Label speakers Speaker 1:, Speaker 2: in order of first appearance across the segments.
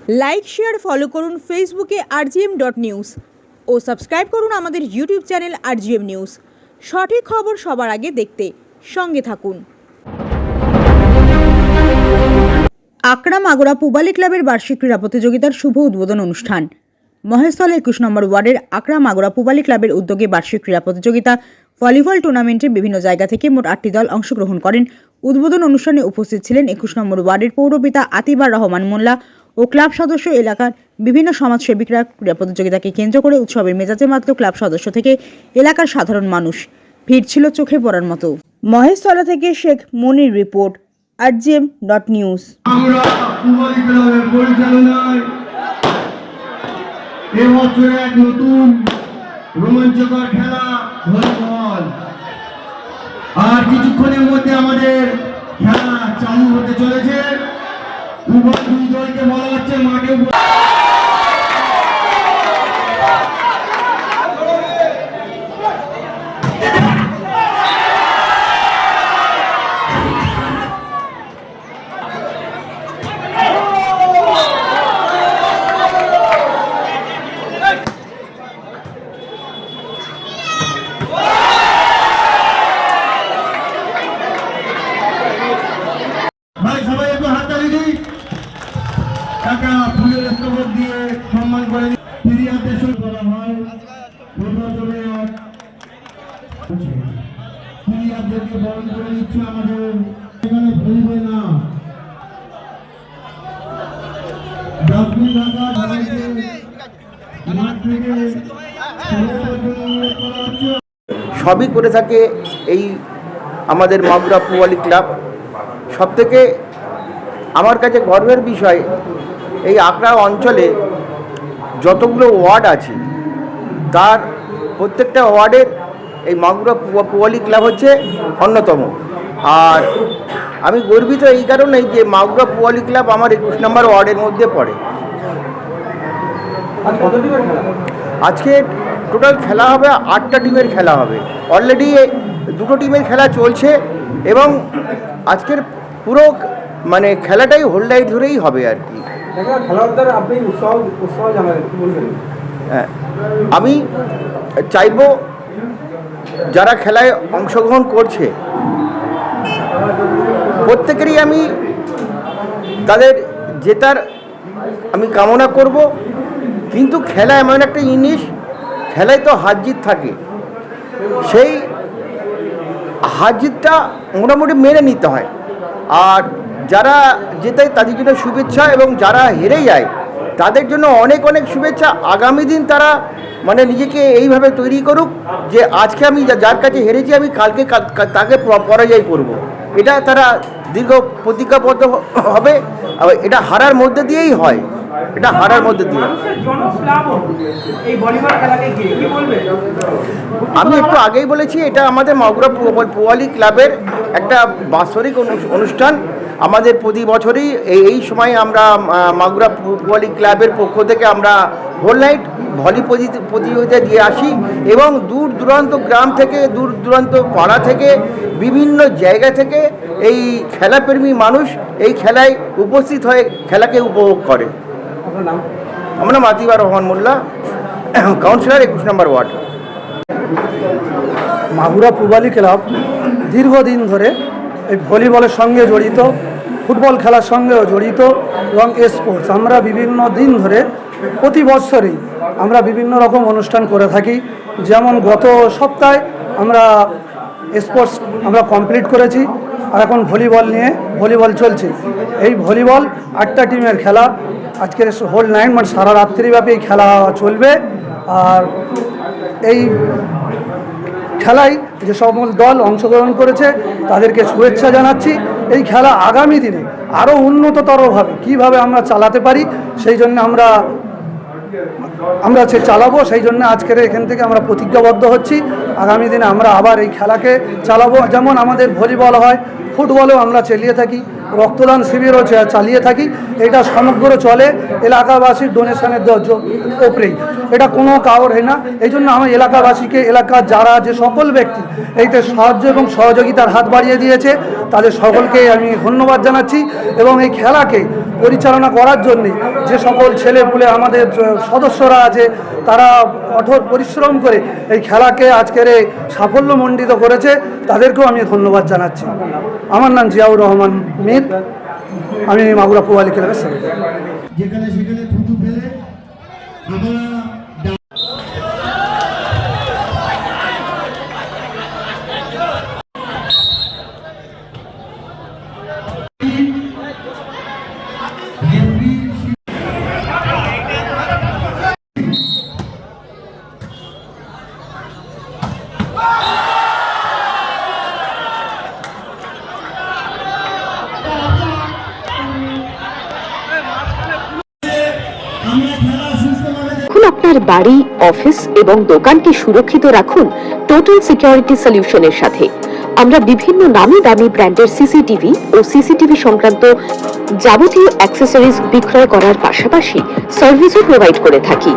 Speaker 1: Like share follow করুন ফেসবুকে rgm.news ও subscribe করুন আমাদের ইউটিউব চ্যানেল rgm নিউজ। সঠিক খবর সবার আগে দেখতে সঙ্গে থাকুন। আকরাম আগরা পুবালি ক্লাবের বার্ষিক ক্রীড়া প্রতিযোগিতার শুভ উদ্বোধন অনুষ্ঠান। মহেশতলা 21 নম্বর ওয়ার্ডের আকরাম আগরা পুবালি ক্লাবের উদ্যোগে বার্ষিক ক্রীড়া প্রতিযোগিতা ভলিবল টুর্নামেন্টে বিভিন্ন জায়গা থেকে মোট 8টি দল অংশগ্রহণ করেন। উদ্বোধন অনুষ্ঠানে উপস্থিত ছিলেন 21 নম্বর ওয়ার্ডের পৌরপিতা আতিবার রহমান মোল্লা ও ক্লাব সদস্য, এলাকার বিভিন্ন সমাজসেবীরা। ক্রীড়া প্রতিযোগিতাকে কেন্দ্র করে উৎসবের মেজাজে মাতল ক্লাব সদস্য থেকে এলাকার সাধারণ মানুষ। ভিড় ছিল চোখে পড়ার মতো। মহেশতলা থেকে শেখ মনির রিপোর্ট, rgm.news।
Speaker 2: আমরা পুবালি ক্লাবের পরিচালনায় এবছর এক নতুন রোমাঞ্চকর খেলা ভলিবল, আর কিছুক্ষণের মধ্যে আমাদের খেলা চালু হতে চলেছে। উভয় দুই দলকে বলা হচ্ছে মাঠে সবাই একটু হাততালি দিই, টাকা ফুলের স্তবক দিয়ে সম্মান করে ফিরিয়াতে শুরু করা হয়। প্রথমে ফিরিয়াদেরকে বরণ করে নিচ্ছে আমাদের এখানে ভলিবল না, ডাস্টবিন রাখা সবাইকে মাঠ থেকে
Speaker 3: সবই করে থাকে এই আমাদের মাগুরা পুবালি ক্লাব। সবথেকে আমার কাছে গর্বের বিষয়, এই আকরা অঞ্চলে যতগুলো ওয়ার্ড আছে তার প্রত্যেকটা ওয়ার্ডের এই মাগুরা পুবালি ক্লাব হচ্ছে অন্যতম। আর আমি গর্বিত এই কারণেই যে মাগুরা পুবালি ক্লাব আমার 21 নম্বর ওয়ার্ডের মধ্যে পড়ে। আজকে টোটাল খেলা হবে 8টা টিমের খেলা হবে। অলরেডি 2টো টিমের খেলা চলছে এবং আজকের পুরো মানে খেলাটাই হোল নাইট ধরেই হবে আর কি। হ্যাঁ, আমি চাইব যারা খেলায় অংশগ্রহণ করছে প্রত্যেকেরই আমি তাদের জেতার আমি কামনা করব। কিন্তু খেলা এমন একটা জিনিস, খেলায় তো হার জিত থাকে, সেই হার জিতটা মোটামুটি মেনে নিতে হয়। আর যারা জেতায় তাদের জন্য শুভেচ্ছা, এবং যারা হেরে যায় তাদের জন্য অনেক অনেক শুভেচ্ছা। আগামী দিন তারা মানে নিজেকে এইভাবে তৈরি করুক যে আজকে আমি যার কাছে হেরেছি আমি কালকে তাকে পরাজয় করব। এটা তারা দীর্ঘ প্রতিজ্ঞাবদ্ধ হবে। এটা হারার মধ্যে দিয়েই হয়, এটা হারার মধ্যে দিয়ে। আমি একটু আগেই বলেছি, এটা আমাদের মাগুরা পুবালি ক্লাবের একটা বাৎসরিক অনুষ্ঠান। আমাদের প্রতি বছরই এই সময় আমরা মাগুরা পুবালি ক্লাবের পক্ষ থেকে আমরা হোল নাইট ভলি প্রতিযোগিতা দিয়ে আসি, এবং দূর দূরান্ত গ্রাম থেকে, দূর দূরান্ত পাড়া থেকে, বিভিন্ন জায়গা থেকে এই খেলাপ্রেমী মানুষ এই খেলায় উপস্থিত হয়ে খেলাকে উপভোগ করে। আমার নাম আতিবার রহমান মোল্লা, কাউন্সিলর 21 নম্বর ওয়ার্ড।
Speaker 4: মাগুরা পুবালি ক্লাব দীর্ঘদিন ধরে এই ভলিবলের সঙ্গে জড়িত, ফুটবল খেলার সঙ্গেও জড়িত, এবং স্পোর্টস আমরা বিভিন্ন দিন ধরে প্রতি বছরই আমরা বিভিন্ন রকম অনুষ্ঠান করে থাকি। যেমন গত সপ্তাহে আমরা স্পোর্টস আমরা কমপ্লিট করেছি, আর এখন ভলিবল চলছে। এই ভলিবল 8টা টিমের খেলা, আজকের হোল নাইট মানে সারা রাত্রিব্যাপী এই খেলা চলবে। আর এই খেলায় যে সকল দল অংশগ্রহণ করেছে তাদেরকে শুভেচ্ছা জানাচ্ছি। এই খেলা আগামী দিনে আরও উন্নততরভাবে কীভাবে আমরা চালাতে পারি সেই জন্য আমরা চালাবো। সেই জন্য আজকের এখান থেকে আমরা প্রতিজ্ঞাবদ্ধ হচ্ছি, আগামী দিনে আমরা আবার এই খেলাকে চালাবো। যেমন আমাদের ভলিবল হয়, ফুটবলেও আমরা চালিয়ে থাকি, রক্তদান শিবিরও চালিয়ে থাকি। এটা সমগ্র চলে এলাকাবাসীর ডোনেশনের ওপরেই। এটা কোনো কারোর হয় না। এই জন্য আমি এলাকাবাসীকে, এলাকার যারা যে সকল ব্যক্তি এইতে সাহায্য এবং সহযোগিতার হাত বাড়িয়ে দিয়েছে তাদের সকলকে আমি ধন্যবাদ জানাচ্ছি। এবং এই খেলাকে পরিচালনা করার জন্যে যে সকল ছেলেপুলে আমাদের সদস্যরা আছে তারা কঠোর পরিশ্রম করে এই খেলাকে আজকের এই সাফল্যমণ্ডিত করেছে, তাদেরকেও আমি ধন্যবাদ জানাচ্ছি। আমার নাম জিয়াউর রহমান মির, আমি মাগুরা পুবালি ক্লাবের সেক্রেটারি।
Speaker 2: যেখানে সেখানে থুতু ফেলে আমরা খেলা সুস্থভাবে
Speaker 5: এখন আপনার বাড়ি, অফিস এবং দোকানকে সুরক্ষিত রাখুন টোটাল সিকিউরিটি সলিউশনের সাথে। আমরা বিভিন্ন নামি দামি ব্র্যান্ডের সিসিটিভি ও সিসিটিভি সংক্রান্ত যাবতীয় অ্যাক্সেসরিজ বিক্রয় করার পাশাপাশি সার্ভিসও প্রোভাইড করে থাকি।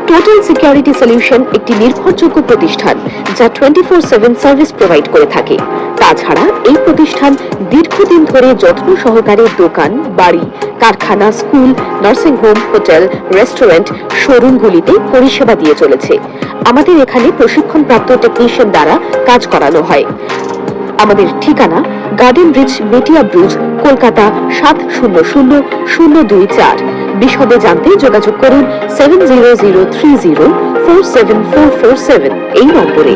Speaker 5: টোটাল সিকিউরিটি সলিউশন একটি নির্ভরযোগ্য প্রতিষ্ঠান যা 24/7 সার্ভিস প্রোভাইড করে থাকে। তাছাড়া এই প্রতিষ্ঠান দীর্ঘদিন ধরে যত্ন সহকারে দোকান, বাড়ি, কারখানা, school, nursing home, hotel, restaurant, শোরুমগুলিতে পরিষেবা দিয়ে চলেছে। আমাদের এখানে প্রশিক্ষণপ্রাপ্ত টেকনিশিয়ান দ্বারা কাজ করানো হয়। আমাদের ঠিকানা গার্ডেন ব্রিজ, মেটিয়া ব্রিজ, কলকাতা 700024। বিশদে জানতে যোগাযোগ করুন 7003047447 এই নম্বরে।